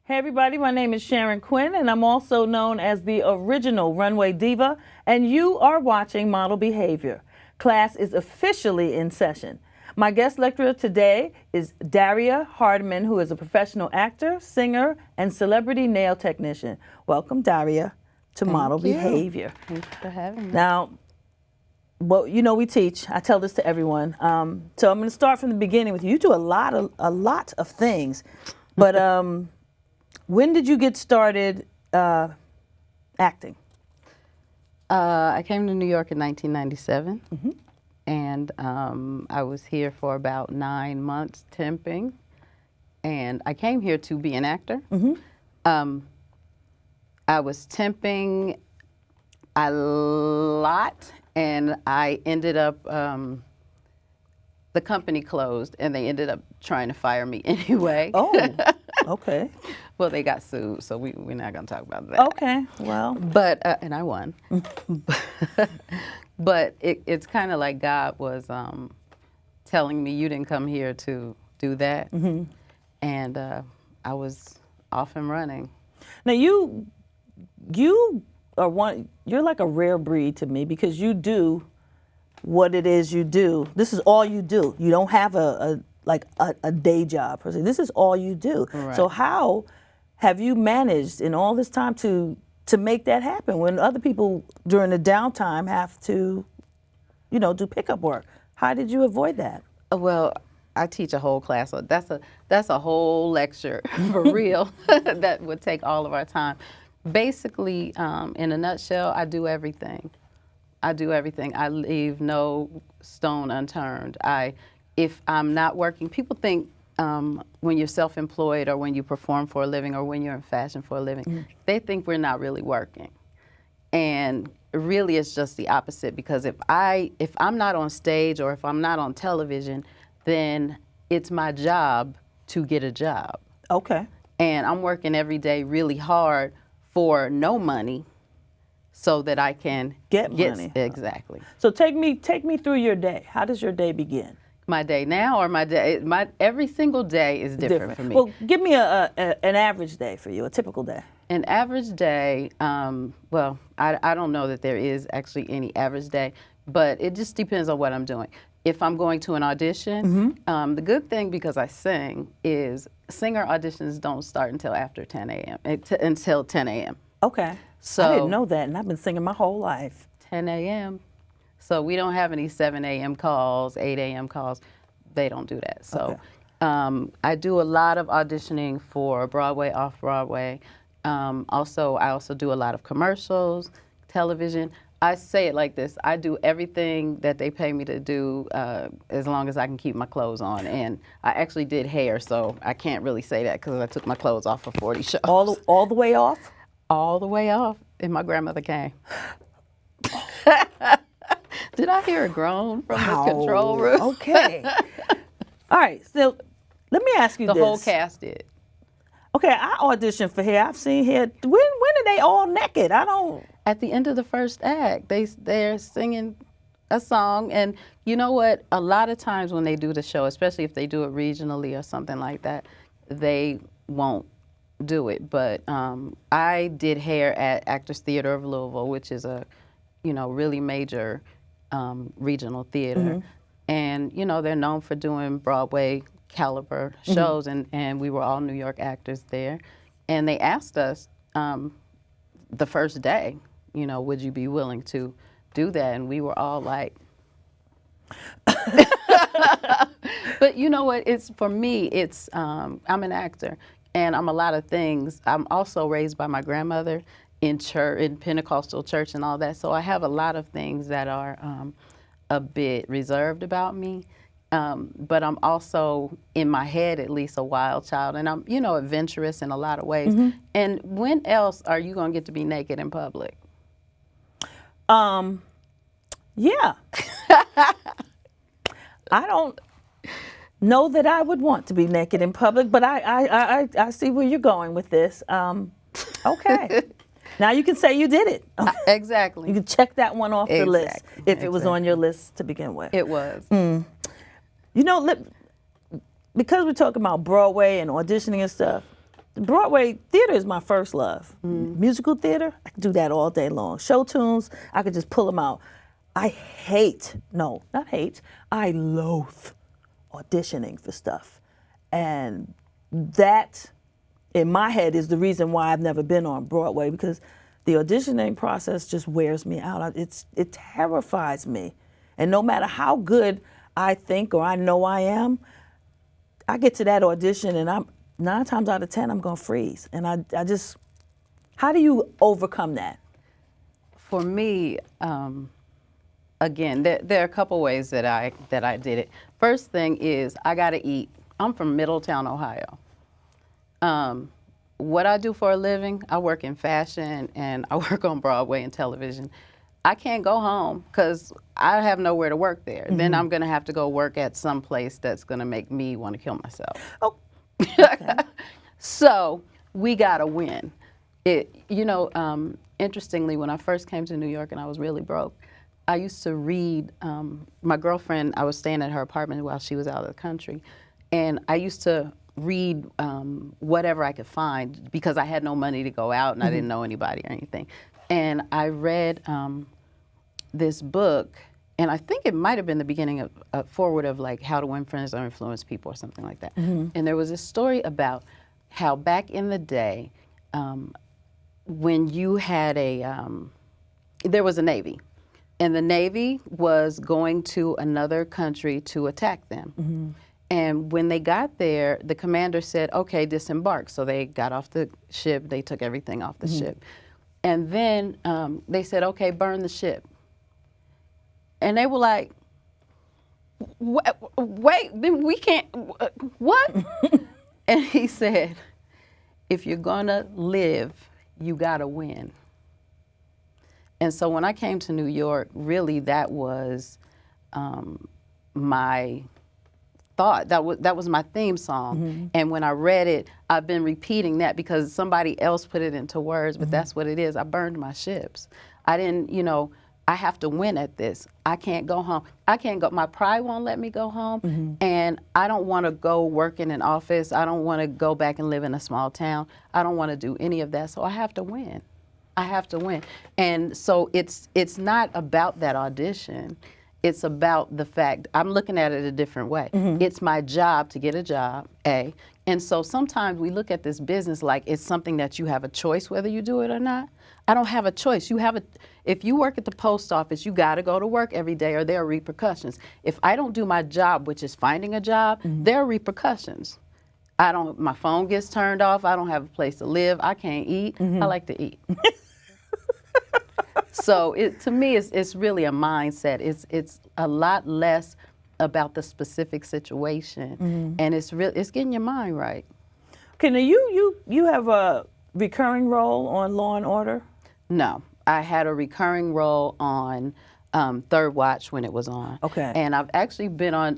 Hey everybody, my name is Sharon Quinn and I'm also known as the original runway diva, and you are watching Model Behavior. Class is officially in session. My guest lecturer today is Daria Hardeman, who is a professional actor, singer, and celebrity nail technician. Welcome, Daria, to Model Behavior. Thanks for having me. Now, well, you know we teach. I tell this to everyone. So I'm going to start from the beginning with you. You do a lot of things, but when did you get started acting? I came to New York in 1997, Mm-hmm. and I was here for about 9 months temping, and I came here to be an actor. Mm-hmm. I was temping a lot, and I ended up, the company closed, and they ended up trying to fire me anyway. Oh, okay. Well, they got sued, so we're not going to talk about that. Okay, well. But, and I won. But it's kind of like God was telling me, you didn't come here to do that. Mm-hmm. And I was off and running. Now you are you're like a rare breed to me because you do what it is you do. This is all you do. You don't have a day job per se. This is all you do. Right. So how have you managed in all this time to make that happen when other people during the downtime have to, do pickup work? How did you avoid that? Well, I teach a whole class. So that's a whole lecture for real. That would take all of our time. Basically, in a nutshell, I do everything. I leave no stone unturned. If I'm not working, people think when you're self-employed or when you perform for a living or when you're in fashion for a living, they think we're not really working. And really it's just the opposite, because if I'm not on stage or if I'm not on television, then it's my job to get a job. Okay. And I'm working every day really hard for no money so that I can get money. Exactly. So take me through your day. How does your day begin? My day now or my day? Every single day is different for me. Well, give me an average day for you, a typical day. An average day, well, I don't know that there is actually any average day, but it just depends on what I'm doing. If I'm going to an audition, the good thing, because I sing, is singer auditions don't start until after 10 a.m., until 10 a.m. Okay. So I didn't know that, and I've been singing my whole life. 10 a.m. So we don't have any 7 a.m. calls, 8 a.m. calls. They don't do that. So okay. I do a lot of auditioning for Broadway, off-Broadway. I also do a lot of commercials, television. I say it like this: I do everything that they pay me to do as long as I can keep my clothes on. And I actually did hair, so I can't really say that because I took my clothes off for 40 shows. All the way off? All the way off, and my grandmother came. Did I hear a groan from the control room? Okay. All right, so let me ask you this. The whole cast did. Okay, I auditioned for hair. I've seen hair. When are they all naked? I don't. At the end of the first act, they're singing a song, and you know what? A lot of times when they do the show, especially if they do it regionally or something like that, they won't do it. But I did hair at Actors Theater of Louisville, which is a, really major regional theater, and they're known for doing Broadway caliber shows, and we were all New York actors there, and they asked us the first day, would you be willing to do that? And we were all like, but you know what? It's for me. It's I'm an actor, and I'm a lot of things. I'm also raised by my grandmother in church, in Pentecostal church, and all that. So I have a lot of things that are a bit reserved about me. But I'm also, in my head at least, a wild child, and I'm, adventurous in a lot of ways. And when else are you going to get to be naked in public? Yeah. I don't know that I would want to be naked in public, but I see where you're going with this. Okay. Now you can say you did it. Exactly. You can check that one off the list if it was on your list to begin with. It was. Because we're talking about Broadway and auditioning and stuff, Broadway theater is my first love. Musical theater, I can do that all day long. Show tunes, I could just pull them out. I loathe auditioning for stuff. And that, in my head, is the reason why I've never been on Broadway, because the auditioning process just wears me out. It terrifies me. And no matter how good I think or I know I am, I get to that audition and I'm 9 times out of 10, I'm gonna freeze. And I just, how do you overcome that? For me, again, there are a couple ways that I did it. First thing is I gotta eat. I'm from Middletown, Ohio. What I do for a living, I work in fashion and I work on Broadway and television. I can't go home because I have nowhere to work there. Then I'm gonna have to go work at some place that's gonna make me want to kill myself. Oh, okay. So we gotta win. Interestingly, when I first came to New York and I was really broke, I used to read, my girlfriend, I was staying at her apartment while she was out of the country, and I used to read whatever I could find because I had no money to go out and I didn't know anybody or anything. And I read this book, and I think it might have been the beginning of a forward of like how to win friends or influence people or something like that. And there was a story about how back in the day, when you had there was a Navy, and the Navy was going to another country to attack them. And when they got there, the commander said, okay, disembark. So they got off the ship, they took everything off the ship. And then they said, okay, burn the ship. And they were like, wait, then we can't, what? And he said, if you're gonna live, you gotta win. And so when I came to New York, really that was my thought. That was my theme song. And when I read it, I've been repeating that because somebody else put it into words, but that's what it is. I burned my ships. I didn't, I have to win at this. I can't go home. I can't go, my pride won't let me go home. And I don't want to go work in an office. I don't want to go back and live in a small town. I don't want to do any of that. So I have to win. I have to win. And so it's not about that audition. It's about the fact, I'm looking at it a different way. It's my job to get a job, A. And so sometimes we look at this business like it's something that you have a choice whether you do it or not. I don't have a choice. If you work at the post office, you gotta go to work every day or there are repercussions. If I don't do my job, which is finding a job, there are repercussions. My phone gets turned off, I don't have a place to live, I can't eat, I like to eat. So to me, it's really a mindset. It's a lot less about the specific situation, and it's getting your mind right. Okay, now you have a recurring role on Law and Order? No, I had a recurring role on Third Watch when it was on. Okay. And I've actually been on,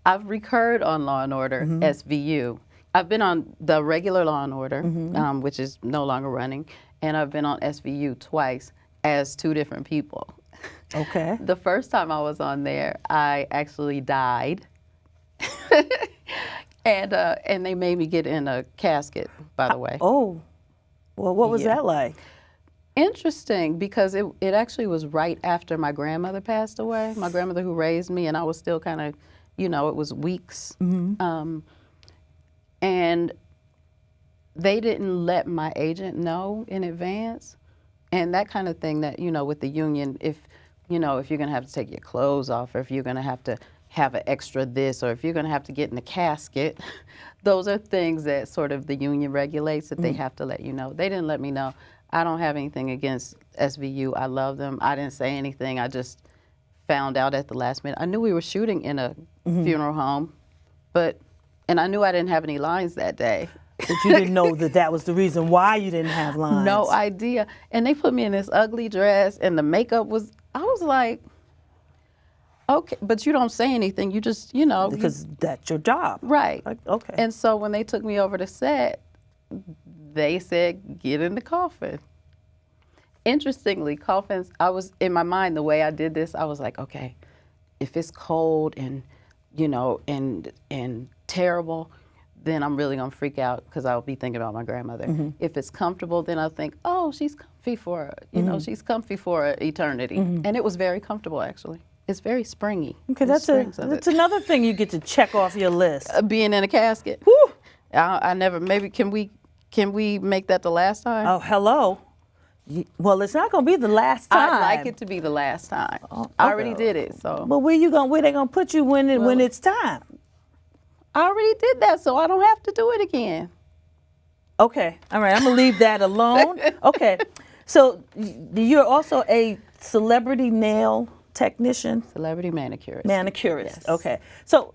I've recurred on Law and Order SVU. I've been on the regular Law and Order, which is no longer running, and I've been on SVU twice as 2 different people. Okay. The first time I was on there, I actually died. And they made me get in a casket, by the way. Oh, well, what was that like? Interesting, because it actually was right after my grandmother passed away, my grandmother who raised me, and I was still kind of, it was weeks. And they didn't let my agent know in advance. And that kind of thing that, with the union, if you're gonna have to take your clothes off, or if you're gonna have to have an extra this, or if you're gonna have to get in a casket, those are things that sort of the union regulates that they have to let you know. They didn't let me know. I don't have anything against SVU. I love them. I didn't say anything. I just found out at the last minute. I knew we were shooting in a funeral home, and I knew I didn't have any lines that day. But you didn't know that was the reason why you didn't have lines. No idea. And they put me in this ugly dress, and the makeup I was like, okay, but you don't say anything. You just, Because that's your job. Right. Like, okay. And so when they took me over to set, they said, get in the coffin. Interestingly, coffins, I was, in my mind, the way I did this, I was like, okay, if it's cold and, and terrible, then I'm really gonna freak out because I'll be thinking about my grandmother. If it's comfortable, then I'll think, oh, she's comfy for, she's comfy for eternity. And it was very comfortable, actually. It's very springy. Okay, that's another thing you get to check off your list. Being in a casket. Whew. I never, maybe, can we make that the last time? Oh, hello. Well, it's not going to be the last time. I'd like it to be the last time. I already did it, so. But where they going to put you when it's time? I already did that, so I don't have to do it again. Okay, all right, I'm going to leave that alone. Okay, so you're also a celebrity nail technician? Celebrity manicurist. Manicurist, yes. Okay. So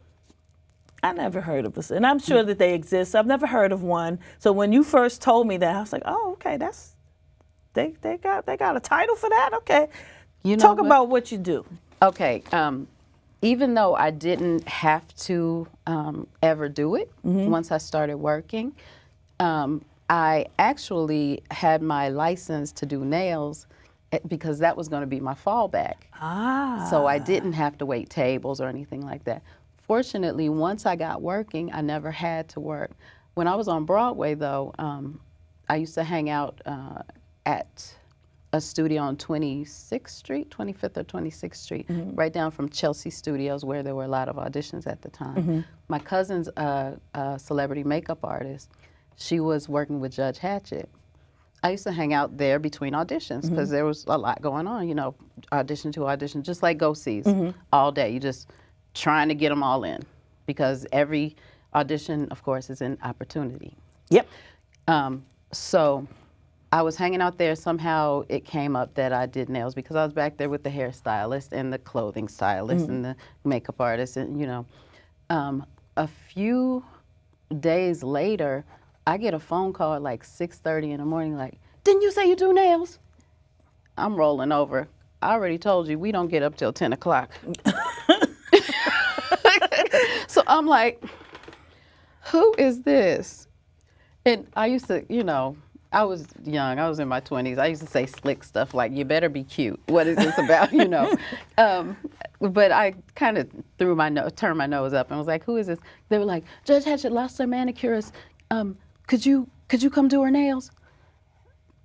I never heard of this, and I'm sure that they exist. I've never heard of one. So when you first told me that, I was like, oh, okay, they got a title for that? Okay. Talk about what you do. Okay. Even though I didn't have to ever do it once I started working, I actually had my license to do nails because that was going to be my fallback. So I didn't have to wait tables or anything like that. Fortunately, once I got working, I never had to work. When I was on Broadway, though, I used to hang out at a studio on 26th Street, 25th or 26th Street, right down from Chelsea Studios, where there were a lot of auditions at the time. My cousin's a celebrity makeup artist. She was working with Judge Hatchett. I used to hang out there between auditions because there was a lot going on, audition to audition, just like go-sees all day. You just trying to get them all in because every audition, of course, is an opportunity. Yep. So I was hanging out there. Somehow it came up that I did nails because I was back there with the hairstylist and the clothing stylist and the makeup artist. And, a few days later, I get a phone call at like 6:30 in the morning, like, didn't you say you do nails? I'm rolling over. I already told you we don't get up till 10 o'clock. So I'm like, who is this? And I used to, I was young. I was in my 20s. I used to say slick stuff like, you better be cute. What is this about, But I kind of turned my nose up and was like, who is this? They were like, Judge Hatchett lost her manicurist. Could you come do her nails?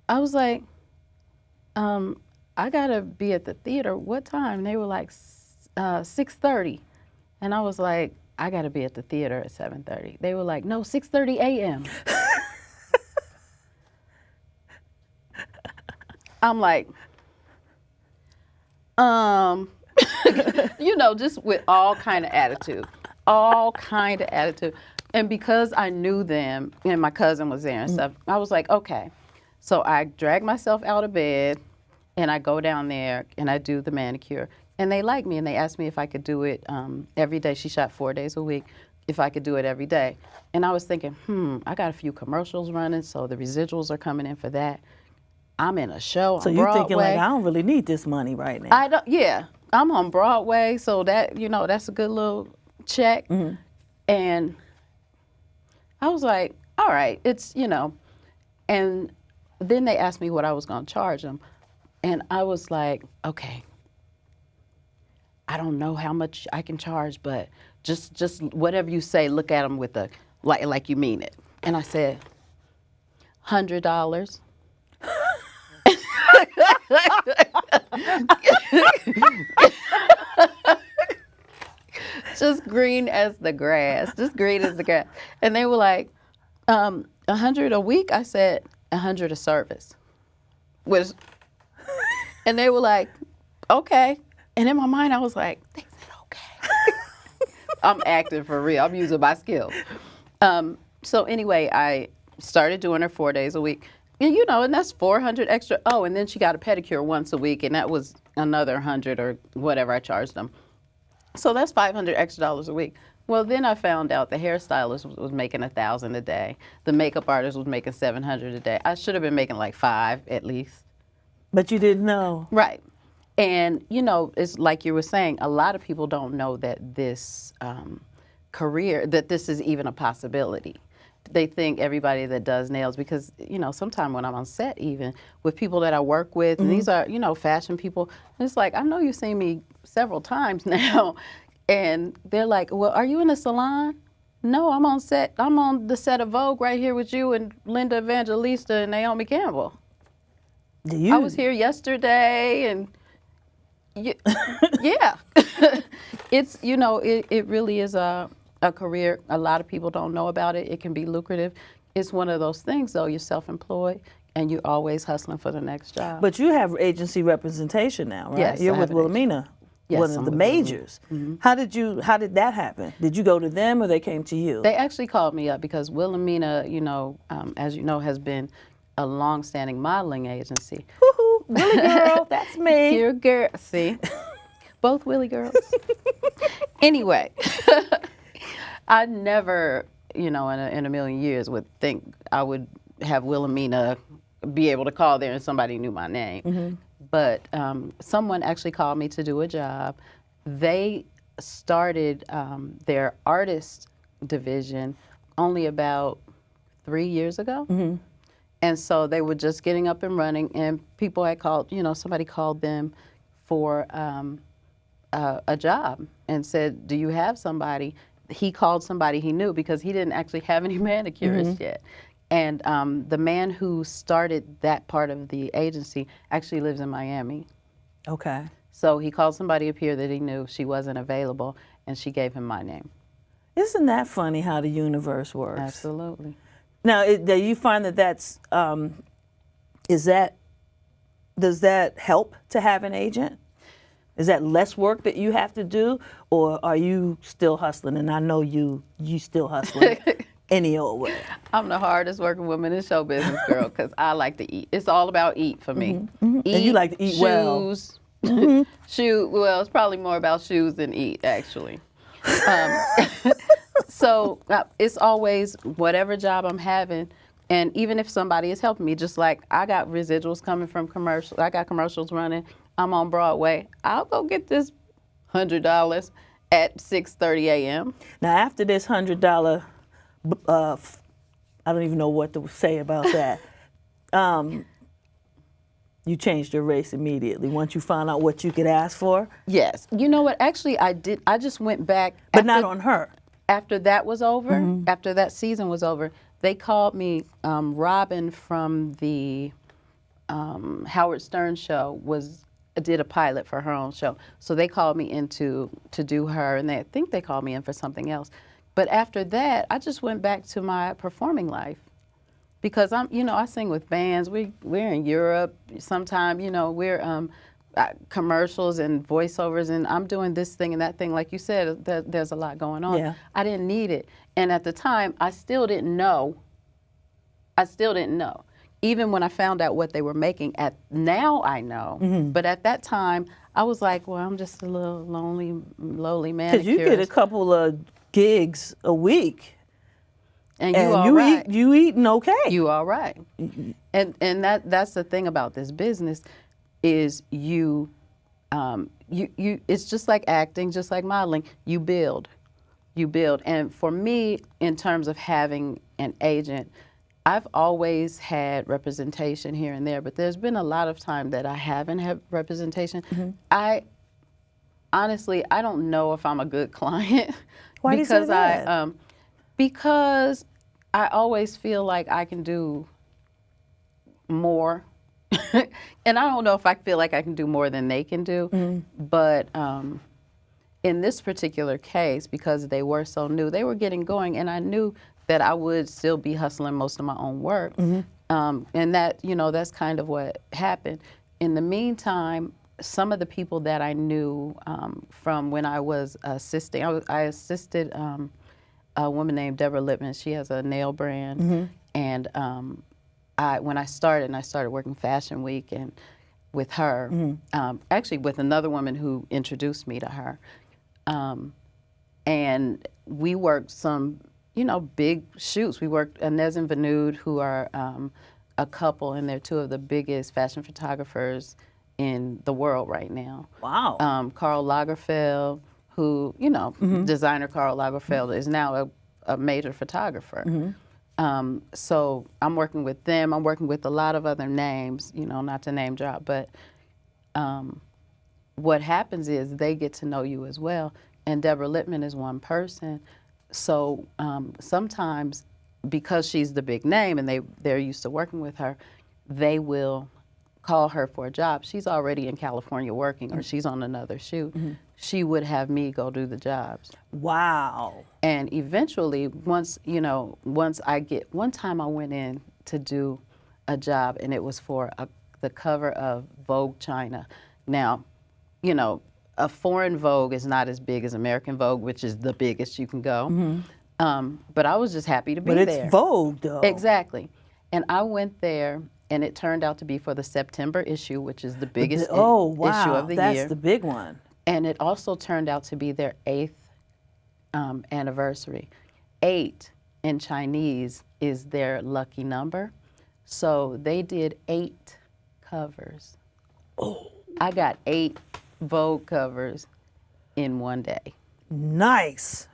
I was like, I gotta be at the theater. What time? And they were like 6:30. And I was like, I gotta be at the theater at 7:30. They were like, no, 6:30 a.m. I'm like, just with all kind of attitude. And because I knew them and my cousin was there and stuff, I was like, okay. So I drag myself out of bed and I go down there and I do the manicure. And they like me and they asked me if I could do it every day. She shot 4 days a week, if I could do it every day. And I was thinking, I got a few commercials running, so the residuals are coming in for that. I'm in a show on Broadway. So you're thinking like, I don't really need this money right now. I'm on Broadway, so that, that's a good little check. And I was like, all right, it's, and then they asked me what I was going to charge them. And I was like, okay, I don't know how much I can charge, but just whatever you say, look at them with like you mean it. And I said, $100. Just green as the grass. And they were like, 100 a week? I said, 100 a service. And they were like, okay. And in my mind, I was like, they said okay. I'm acting for real. I'm using my skills. So anyway, I started doing her 4 days a week. And, and that's 400 extra. Oh, and then she got a pedicure once a week, and that was another 100 or whatever I charged them. So that's $500 extra a week. Well, then I found out the hairstylist was making $1,000 a day. The makeup artist was making $700 a day. I should have been making like $5 at least. But you didn't know. Right. And, it's like you were saying, a lot of people don't know that this career, that this is even a possibility. They think everybody that does nails, because, sometimes when I'm on set even, with people that I work with, and these are, fashion people, it's like, I know you've seen me several times now. And they're like, well, are you in a salon? No, I'm on set. I'm on the set of Vogue right here with you and Linda Evangelista and Naomi Campbell. I was here yesterday, and yeah. It's, you know, it really is a career. A lot of people don't know about it. It can be lucrative. It's one of those things, though. You're self-employed, and you're always hustling for the next job. But you have agency representation now, right? Yes, You're I with have an Wilhelmina, Yes, one of I'm the with majors. How did that happen? Did you go to them or they came to you? They actually called me up because Wilhelmina, you know, as you know, has been a long-standing modeling agency. Woohoo, Willie girl, that's me. Your girl, see, both Willie girls. Anyway, I never, you know, in a million years would think I would have Wilhelmina be able to call there and somebody knew my name. But someone actually called me to do a job. They started their artist division only about 3 years ago. And so they were just getting up and running, and people had called, you know, somebody called them for a job and said, do you have somebody? He called somebody he knew because he didn't actually have any manicurists yet. And the man who started that part of the agency actually lives in Miami. Okay. So he called somebody up here that he knew. She wasn't available, and she gave him my name. Isn't that funny how the universe works? Absolutely. Now, do you find that does that help to have an agent? Is that less work that you have to do, or are you still hustling? And I know you still hustling any old way. I'm the hardest working woman in show business, girl, because I like to eat. It's all about eat for me. Eat, And you like to eat shoes, well. Shoe. Well, it's probably more about shoes than eat, actually. So it's always whatever job I'm having, and even if somebody is helping me, just like I got residuals coming from commercials, I got commercials running, I'm on Broadway, I'll go get this $100 at 6:30 a.m. Now, after this $100, I don't even know what to say about that. You changed your race immediately once you found out what you could ask for. Yes. You know what? Actually, I did. I just went back. But not on her. After that was over, after that season was over, they called me. Robin from the Howard Stern show did a pilot for her own show. So they called me in to do her, and I think they called me in for something else. But after that, I just went back to my performing life. Because I sing with bands. We're in Europe. Sometimes, we're commercials and voiceovers, and I'm doing this thing and that thing. Like you said, there's a lot going on. Yeah. I didn't need it, and at the time, I still didn't know. Even when I found out what they were making. Now I know. But at that time, I was like, well, I'm just a little lowly manicurist. Because you get a couple of gigs a week. And you eating okay. You all right. And that's the thing about this business is you it's just like acting, just like modeling. You build. And for me, in terms of having an agent, I've always had representation here and there, but there's been a lot of time that I haven't had representation. I honestly don't know if I'm a good client. Why do you say that? Because I always feel like I can do more. And I don't know if I feel like I can do more than they can do. But in this particular case, because they were so new, they were getting going, and I knew that I would still be hustling most of my own work. And that, that's kind of what happened. In the meantime, some of the people that I knew from when I was assisting, I assisted a woman named Deborah Lippman. She has a nail brand, and when I started working Fashion Week and with her, actually with another woman who introduced me to her, and we worked some, big shoots. We worked Inez and Vanud, who are a couple, and they're two of the biggest fashion photographers in the world right now. Wow. Karl Lagerfeld, who, designer Karl Lagerfeld is now a major photographer. So I'm working with them. I'm working with a lot of other names, not to name drop, but what happens is they get to know you as well. And Deborah Lippman is one person. So sometimes, because she's the big name and they're used to working with her, they will call her for a job. She's already in California working, or she's on another shoot. She would have me go do the jobs. Wow. And eventually, once one time I went in to do a job, and it was for the cover of Vogue China. Now, a foreign Vogue is not as big as American Vogue, which is the biggest you can go. But I was just happy to be there. But it's Vogue, though. Exactly. And I went there, and it turned out to be for the September issue, which is the biggest issue of the year. That's the big one. And it also turned out to be their 8th anniversary. 8 in Chinese is their lucky number. So they did 8 covers. Oh. I got 8 Vogue covers in one day. Nice.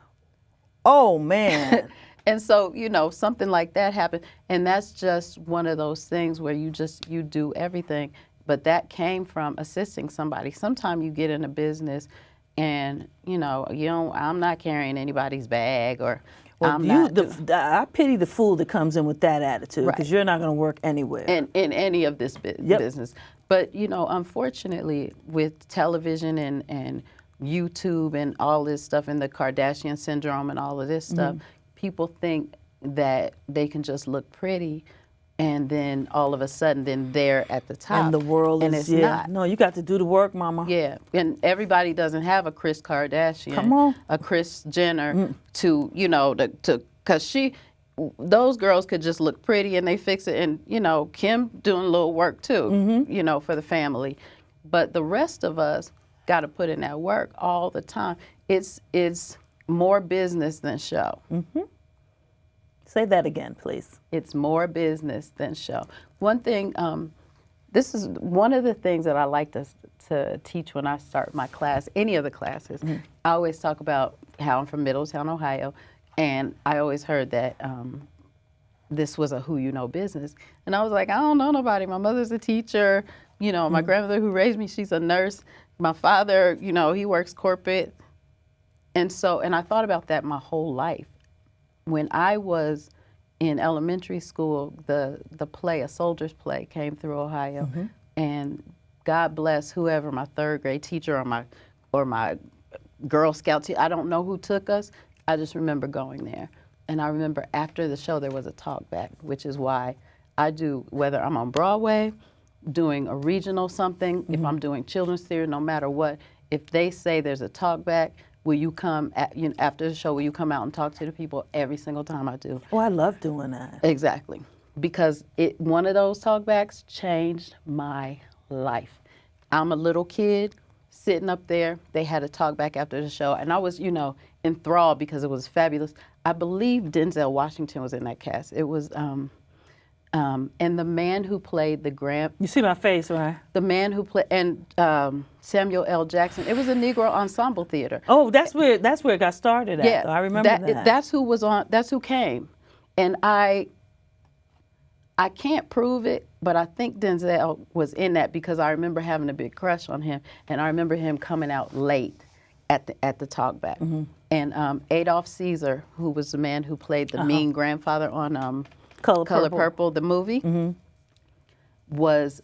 Oh, man. And so, something like that happened. And that's just one of those things where you do everything. But that came from assisting somebody. Sometimes you get in a business and, I'm not carrying anybody's bag, or I pity the fool that comes in with that attitude, because Right. you're not going to work anywhere. in any of this business. But, unfortunately, with television and YouTube and all this stuff, and the Kardashian syndrome and all of this stuff, people think that they can just look pretty, and then all of a sudden, then they're at the top. And the world and is, it's not. No, you got to do the work, mama. Yeah, and everybody doesn't have a Kris Kardashian, Come on. a Kris Jenner because those girls could just look pretty and they fix it, and Kim doing a little work too, for the family, but the rest of us got to put in that work all the time. It's more business than show. Say that again, please. It's more business than show. One thing, this is one of the things that I like to teach when I start my class, any of the classes. I always talk about how I'm from Middletown, Ohio, and I always heard that this was a who you know business. And I was like, I don't know nobody. My mother's a teacher. My grandmother who raised me, she's a nurse. My father, he works corporate. And I thought about that my whole life. When I was in elementary school, the play, a soldier's play, came through Ohio, and God bless whoever, my 3rd grade teacher or my Girl Scout teacher, I don't know who took us. I just remember going there. And I remember after the show there was a talk back, which is why I do, whether I'm on Broadway, doing a regional something, if I'm doing children's theater, no matter what, if they say there's a talk back, will you come after the show, will you come out and talk to the people? Every single time I do. Oh, I love doing that. Exactly. Because one of those talkbacks changed my life. I'm a little kid sitting up there. They had a talkback after the show, and I was, enthralled because it was fabulous. I believe Denzel Washington was in that cast. It was, and the man who played You see my face, right? the man who played, and Samuel L. Jackson. It was a Negro ensemble theater. Oh, that's where it got started at. Yeah, though. I remember that. That's who was on. That's who came, and I can't prove it, but I think Denzel was in that because I remember having a big crush on him, and I remember him coming out late at the talkback. And Adolph Caesar, who was the man who played the mean grandfather on Color Purple, the movie, was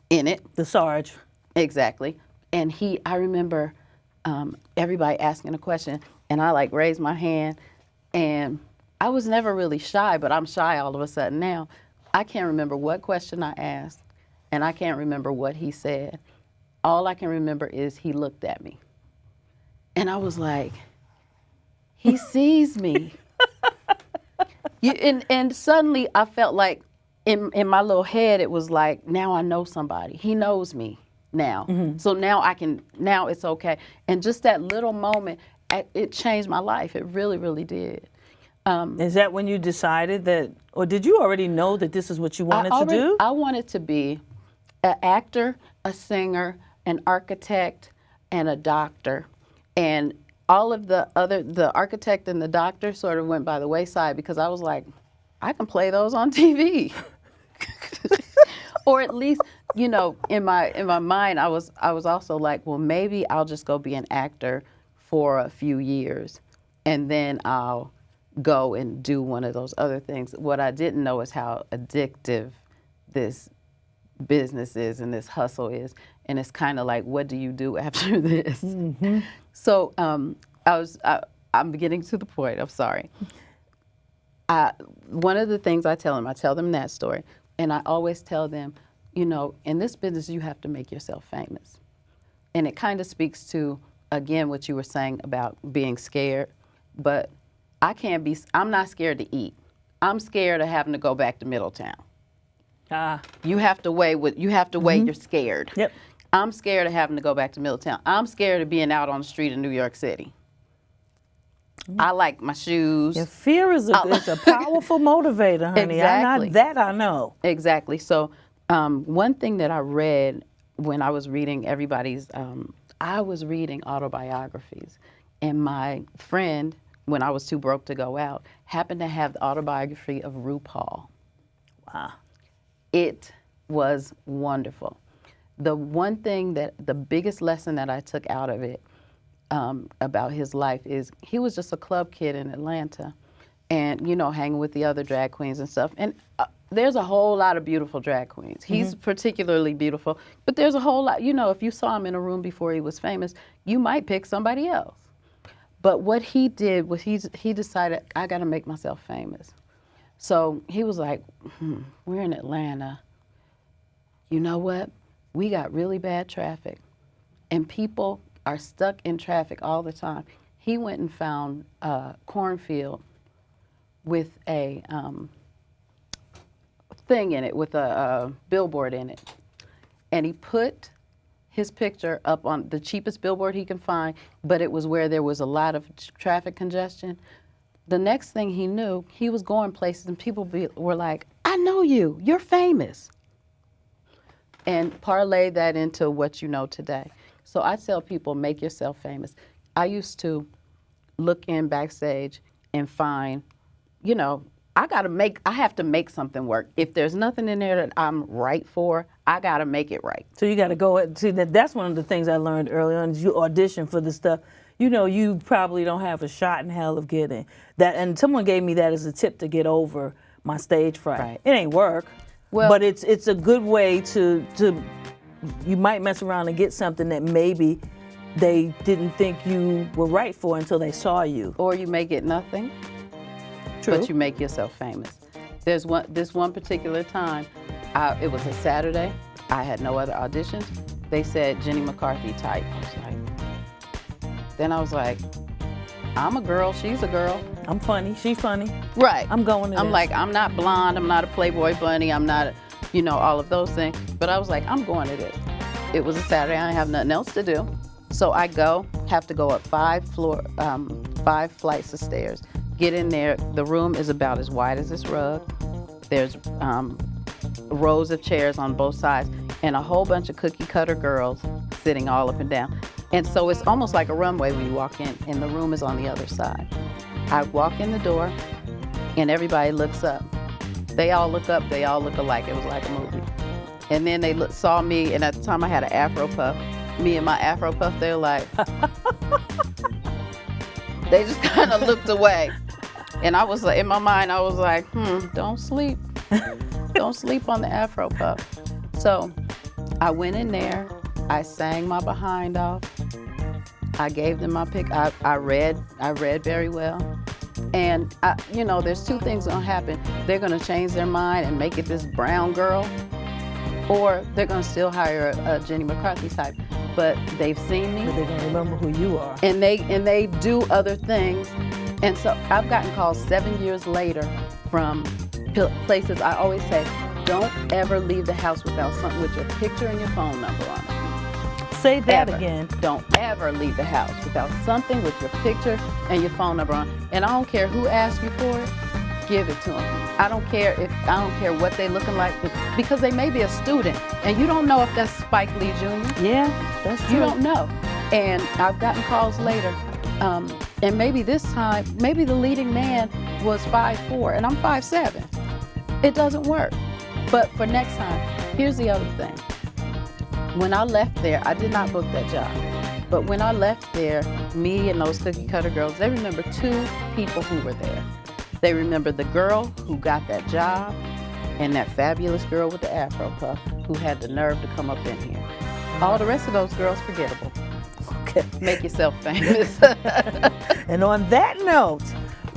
in it. The Sarge. Exactly. And I remember everybody asking a question, and I raised my hand, and I was never really shy, but I'm shy all of a sudden now. I can't remember what question I asked, and I can't remember what he said. All I can remember is he looked at me. And I was like, he sees me. And suddenly I felt like in my little head, it was like, now I know somebody. He knows me now. So now now it's okay. And just that little moment, it changed my life. It really, really did. Is that when you decided that, or did you already know that this is what you wanted to do? I wanted to be an actor, a singer, an architect, and a doctor. And all of the architect and the doctor sort of went by the wayside because I was like, I can play those on TV. Or at least, in my mind, I was also like, well, maybe I'll just go be an actor for a few years and then I'll go and do one of those other things. What I didn't know is how addictive this business is and this hustle is. And it's kind of like, what do you do after this? Mm-hmm. So I'm getting to the point. I'm sorry. One of the things I tell them that story. And I always tell them, you know, in this business, you have to make yourself famous. And it kind of speaks to, again, what you were saying about being scared. But I'm not scared to eat. I'm scared of having to go back to Middletown. You have to weigh you're scared. Yep. I'm scared of having to go back to Middletown. I'm scared of being out on the street in New York City. I like my shoes. Yeah, fear is a powerful motivator, honey. Exactly. I know. Exactly. So one thing that I read when I was reading I was reading autobiographies. And my friend, when I was too broke to go out, happened to have the autobiography of RuPaul. Wow. It was wonderful. The biggest lesson that I took out of it about his life is he was just a club kid in Atlanta and, you know, hanging with the other drag queens and stuff. And there's a whole lot of beautiful drag queens. He's particularly beautiful, but there's a whole lot, you know, if you saw him in a room before he was famous, you might pick somebody else. But what he did was he decided, I got to make myself famous. So he was like, we're in Atlanta. You know what? We got really bad traffic, and people are stuck in traffic all the time. He went and found a cornfield with a thing in it, with a billboard in it. And he put his picture up on the cheapest billboard he can find, but it was where there was a lot of traffic congestion. The next thing he knew, he was going places and people were like, I know you, you're famous. And parlay that into what you know today. So I tell people, make yourself famous. I used to look in backstage and find, you know, I have to make something work. If there's nothing in there that I'm right for, I got to make it right. So you got to go, see, that's one of the things I learned early on, is you audition for the stuff, you know, you probably don't have a shot in hell of getting that. And someone gave me that as a tip to get over my stage fright. Right. It ain't work, but it's a good way to you might mess around and get something that maybe they didn't think you were right for until they saw you. Or you may get nothing. True. But you make yourself famous. This one particular time, it was a Saturday. I had no other auditions. They said Jenny McCarthy type. Then I was like, I'm a girl, she's a girl. I'm funny, she's funny. Right. I'm going to I'm this. like, I'm not blonde, I'm not a Playboy bunny, I'm not, all of those things. But I was like, I'm going to this. It was a Saturday, I didn't have nothing else to do. So I have to go up 5 flights of stairs. Get in there, the room is about as wide as this rug. There's rows of chairs on both sides and a whole bunch of cookie cutter girls sitting all up and down. And so it's almost like a runway when you walk in, and the room is on the other side. I walk in the door and everybody looks up. They all look up, they all look alike. It was like a movie. And then they saw me, and at the time I had an Afro puff. Me and my Afro puff, they were like, they just kind of looked away. And I was like, in my mind, I was like, don't sleep. Don't sleep on the Afro puff. So I went in there, I sang my behind off. I gave them my pick. I read very well. And there's 2 things gonna happen. They're gonna change their mind and make it this brown girl, or they're gonna still hire a Jenny McCarthy type. But they've seen me. But they're gonna remember who you are. And they do other things. And so I've gotten calls 7 years later from places. I always say, don't ever leave the house without something with your picture and your phone number on it. Say that Ever. again. Don't ever leave the house without something with your picture and your phone number on it. And I don't care who asks you for it, give it to them. I don't care what they looking like, because they may be a student and you don't know if that's Spike Lee Jr. Yeah, that's true. You don't know. And I've gotten calls later. And maybe this time, maybe the leading man was 5'4" and I'm 5'7". It doesn't work. But for next time, here's the other thing. When I left there, I did not book that job. But when I left there, me and those cookie cutter girls, they remember 2 people who were there. They remember the girl who got that job and that fabulous girl with the Afro puff who had the nerve to come up in here. All the rest of those girls, forgettable. Okay. Make yourself famous. And on that note,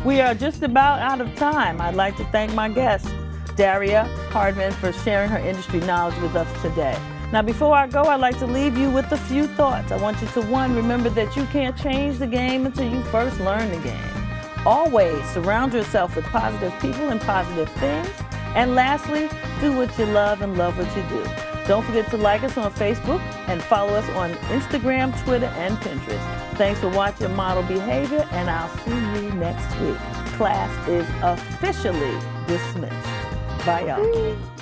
we are just about out of time. I'd like to thank my guest, Daria Hardeman, for sharing her industry knowledge with us today. Now, before I go, I'd like to leave you with a few thoughts. I want you to, 1, remember that you can't change the game until you first learn the game. Always surround yourself with positive people and positive things. And lastly, do what you love and love what you do. Don't forget to like us on Facebook and follow us on Instagram, Twitter, and Pinterest. Thanks for watching Model Behavior, and I'll see you next week. Class is officially dismissed. Bye, y'all.